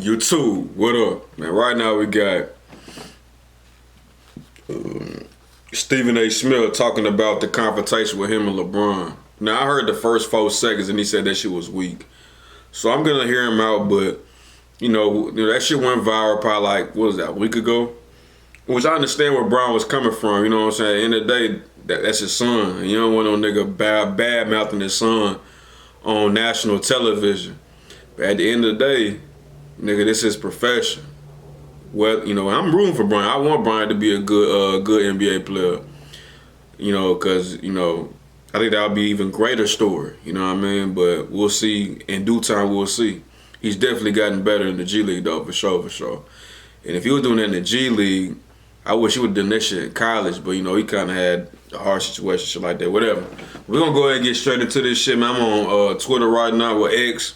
YouTube, what up? Man, right now we got Stephen A. Smith talking about the confrontation with him and LeBron. Now, I heard the first 4 seconds and he said that shit was weak. So I'm going to hear him out, but, you know, that shit went viral probably like, what was that, a week ago? Which I understand where Bron was coming from, you know what I'm saying? At the end of the day, that's his son. You don't want no nigga bad mouthing his son on national television. But at the end of the day, nigga, this is profession. Well, you know, I'm rooting for Bron. I want Bron to be a good NBA player. You know, because, you know, I think that'll be an even greater story. You know what I mean? But we'll see. In due time, we'll see. He's definitely gotten better in the G League, though, for sure, for sure. And if he was doing that in the G League, I wish he would have done that shit in college, but, you know, he kind of had a hard situation, shit like that, whatever. We're going to go ahead and get straight into this shit, man. I'm on Twitter right now with X.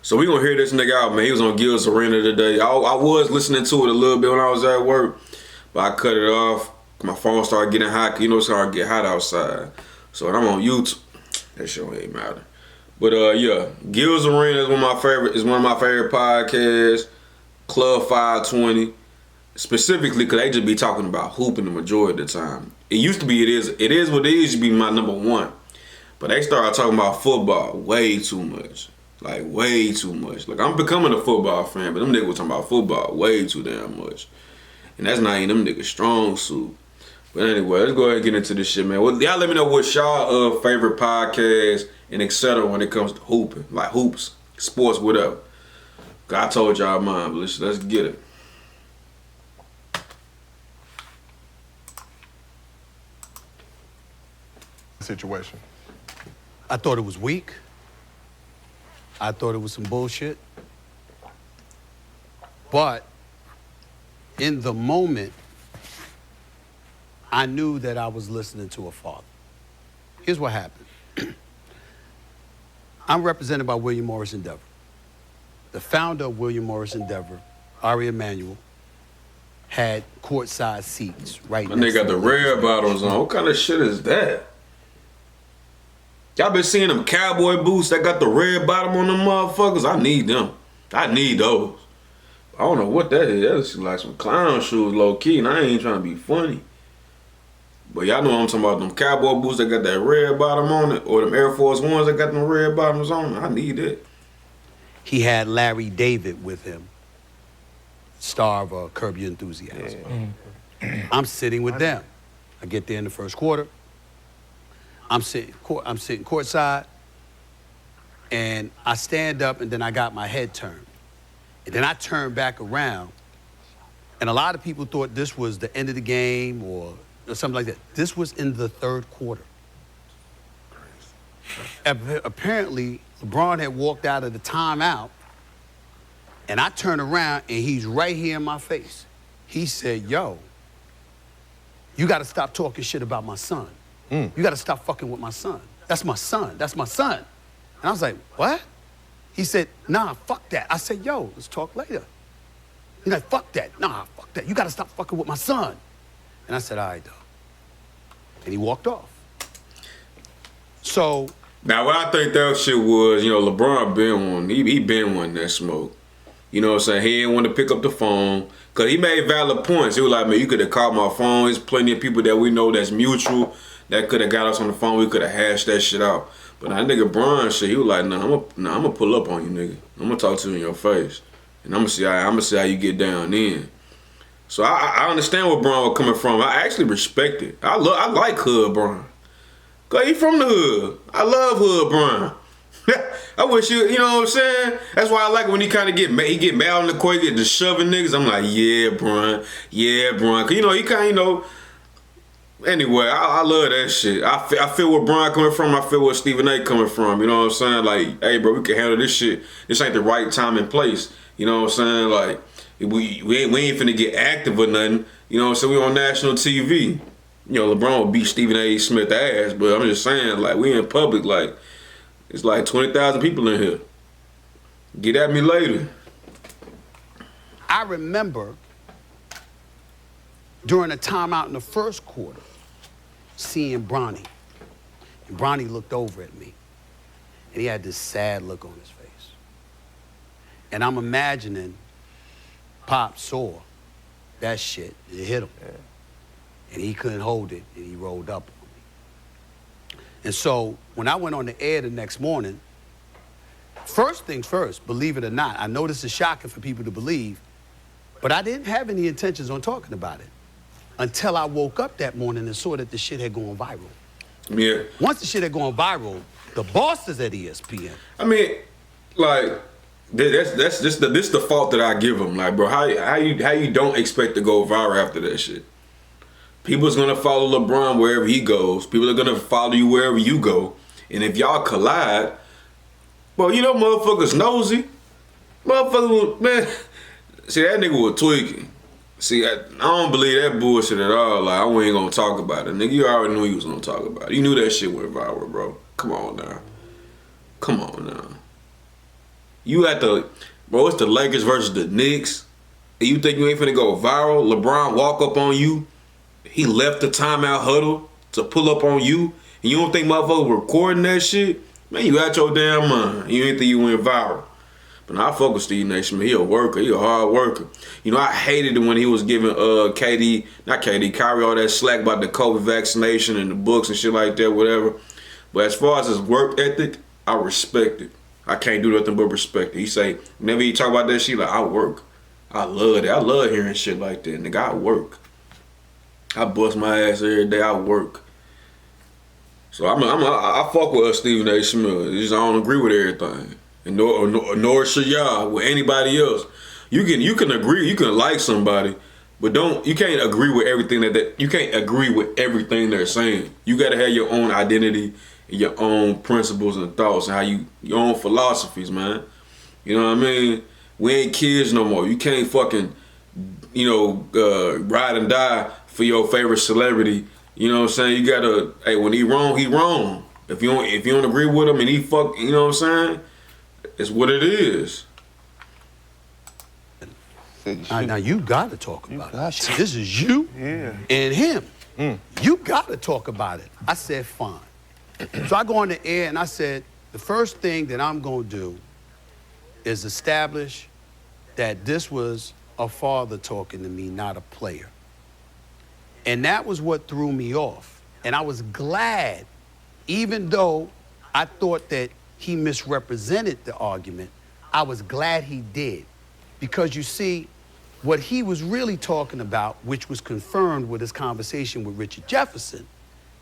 So we going to hear this nigga out, man. He was on Gil's Arena today. I was listening to it a little bit when I was at work, but I cut it off. My phone started getting hot. You know it's hard to get hot outside. So when I'm on YouTube, that shit don't even matter. But, yeah, Gil's Arena is one of my favorite podcasts, Club 520. Specifically, because they just be talking about hooping the majority of the time. It used to be, it is what it used to be my number one. But they started talking about football way too much. Like, way too much. Like, I'm becoming a football fan, but them niggas were talking about football way too damn much. And that's not even them niggas' strong suit. But anyway, let's go ahead and get into this shit, man. Well, y'all let me know what's y'all favorite podcasts and etc. when it comes to hooping. Like, hoops, sports, whatever. I told y'all mine, but let's get it. Situation. I thought it was weak. I thought it was some bullshit. But in the moment, I knew that I was listening to a father. Here's what happened. I'm represented by William Morris Endeavor. The founder of William Morris Endeavor, Ari Emanuel, had courtside seats right and they got the red bottles on. What kind of shit is that? Y'all been seeing them cowboy boots that got the red bottom on them motherfuckers? I need them. I need those. I don't know what that is. That's like some clown shoes, low key, and I ain't trying to be funny. But y'all know what I'm talking about. Them cowboy boots that got that red bottom on it, or them Air Force Ones that got them red bottoms on it. I need it. He had Larry David with him, star of Curb Your Enthusiasm. Yeah. I'm sitting with them. I get there in the first quarter. I'm sitting courtside, and I stand up, and then I got my head turned. And then I turned back around, and a lot of people thought this was the end of the game or something like that. This was in the third quarter. Apparently, LeBron had walked out of the timeout, and I turned around, and he's right here in my face. He said, yo, you got to stop talking shit about my son. You got to stop fucking with my son. That's my son. That's my son. And I was like, what? He said, nah, fuck that. I said, yo, let's talk later. He's like, fuck that. Nah, fuck that. You got to stop fucking with my son. And I said, all right, though. And he walked off. So. Now, what I think that shit was, you know, LeBron been one. He been one that smoke. You know what I'm saying? He didn't want to pick up the phone. Because he made valid points. He was like, man, you could have called my phone. There's plenty of people that we know that's mutual that could have got us on the phone. We could have hashed that shit out. But that nigga Bron shit, he was like, nah, I'm gonna pull up on you, nigga. I'm gonna talk to you in your face. And I'm gonna see how you get down then. So I understand where Bron was coming from. I actually respect it. I like Hood Bron. Cause he from the hood. I love Hood Bron. I wish you know what I'm saying? That's why I like when he kind of get mad on the court, get to shoving niggas. I'm like, yeah, Bron. Yeah, Bron. Cause, you know, he kind of, you know, anyway, I love that shit. I feel where Bron coming from. I feel where Stephen A coming from. You know what I'm saying? Like, hey, bro, we can handle this shit. This ain't the right time and place. You know what I'm saying? Like, we ain't finna get active or nothing. You know what I'm saying? We on national TV. You know, LeBron will beat Stephen A. Smith ass, but I'm just saying, like, we in public, like, it's like 20,000 people in here. Get at me later. I remember during a timeout in the first quarter, seeing Bronny. And Bronny looked over at me, and he had this sad look on his face. And I'm imagining Pop saw that shit. It hit him. Yeah. And he couldn't hold it, and he rolled up on me. And so when I went on the air the next morning, first things first, believe it or not, I know this is shocking for people to believe, but I didn't have any intentions on talking about it until I woke up that morning and saw that the shit had gone viral. Yeah. Once the shit had gone viral, the bosses at ESPN. I mean, like, that's just the fault that I give him. Like, bro, how you don't expect to go viral after that shit? People's gonna follow LeBron wherever he goes. People are gonna follow you wherever you go. And if y'all collide, bro, you know motherfuckers nosy. Motherfuckers, man. See, that nigga was tweaking. See, I don't believe that bullshit at all. Like, I ain't gonna talk about it. Nigga, you already knew he was gonna talk about it. You knew that shit went viral, bro. Come on now. Come on now. You at the, bro, it's the Lakers versus the Knicks. And you think you ain't finna go viral? LeBron walk up on you. He left the timeout huddle to pull up on you. And you don't think motherfuckers recording that shit? Man, you out your damn mind. You ain't think you went viral. But now I fuck with Steve Nation. He a worker. He a hard worker. You know, I hated it when he was giving Kyrie all that slack about the COVID vaccination and the books and shit like that, whatever. But as far as his work ethic, I respect it. I can't do nothing but respect it. He say, whenever he talk about that shit, like, I work. I love it. I love hearing shit like that. Nigga, I work. I bust my ass every day. I work. So I fuck with Stephen A. Smith. Just I don't agree with everything. And nor should y'all with anybody else. You can agree, you can like somebody, but you can't agree with everything you can't agree with everything they're saying. You gotta have your own identity and your own principles and thoughts and your own philosophies, man. You know what I mean? We ain't kids no more. You can't fucking, ride and die for your favorite celebrity. You know what I'm saying? You gotta, hey, when he wrong, he wrong. If you don't agree with him and he fuck, you know what I'm saying? It's what it is. Now you got to talk about it. This is you and him. You got to talk about it. I said, fine. So I go on the air and I said, the first thing that I'm going to do is establish that this was a father talking to me, not a player. And that was what threw me off. And I was glad, even though I thought that he misrepresented the argument, I was glad he did. Because you see, what he was really talking about, which was confirmed with his conversation with Richard Jefferson,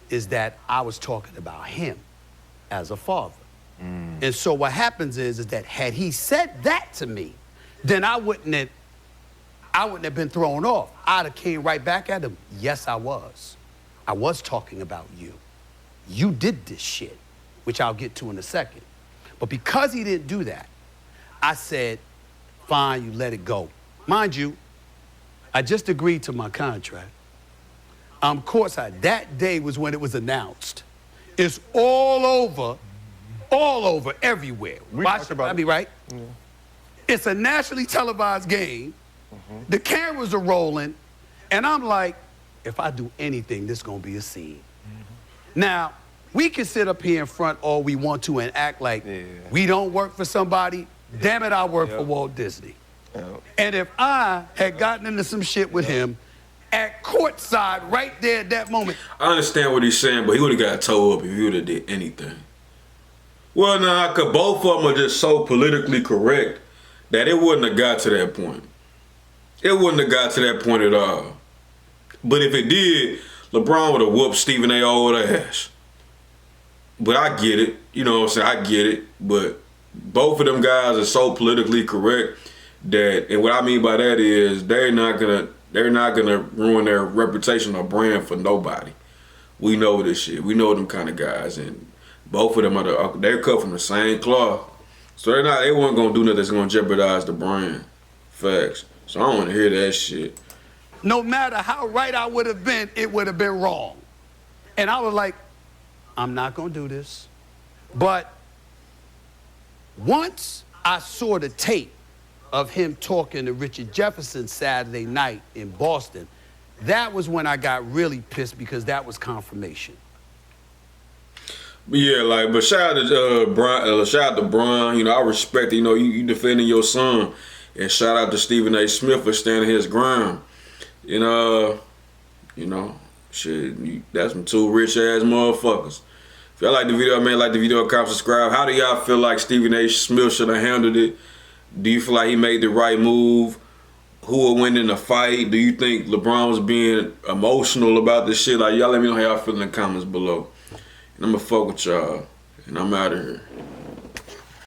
is that I was talking about him as a father. And so what happens is that had he said that to me, then I wouldn't have been thrown off. I'd have came right back at him. Yes, I was. I was talking about you. You did this shit, which I'll get to in a second. But because he didn't do that, I said, fine, you let it go. Mind you, I just agreed to my contract. Courtside. That day was when it was announced. It's all over, everywhere. Watch, I'll be right. Yeah. It's a nationally televised game. The cameras are rolling, and I'm like, if I do anything, this is gonna be a scene. Now, we can sit up here in front all we want to and act like we don't work for somebody. Damn it, I work for Walt Disney. And if I had gotten into some shit with him at courtside right there at that moment. I understand what he's saying, but he would have got towed up if he would have did anything. Well, nah, cause both of them are just so politically correct that it wouldn't have got to that point. It wouldn't have got to that point at all. But if it did, LeBron would have whooped Stephen A. old ass. But I get it. You know what I'm saying? I get it. But both of them guys are so politically correct that, and what I mean by that is they're not gonna ruin their reputation or brand for nobody. We know this shit. We know them kind of guys, and both of them they're cut from the same cloth. So they weren't gonna do nothing that's gonna jeopardize the brand. Facts. So I don't want to hear that shit. No matter how right I would have been, it would have been wrong. And I was like, I'm not gonna do this. But once I saw the tape of him talking to Richard Jefferson Saturday night in Boston, that was when I got really pissed because that was confirmation. But yeah, like, but shout out to shout out to Bron. You know, I respect it. You know, you defending your son, and shout out to Stephen A. Smith for standing his ground. And you know, shit, that's some two rich ass motherfuckers. If y'all like the video, man, like the video, comment, subscribe. How do y'all feel like Stephen A. Smith should have handled it? Do you feel like he made the right move? Who will win in the fight? Do you think LeBron was being emotional about this shit? Like, y'all let me know how y'all feel in the comments below. And I'm gonna fuck with y'all. And I'm out of here.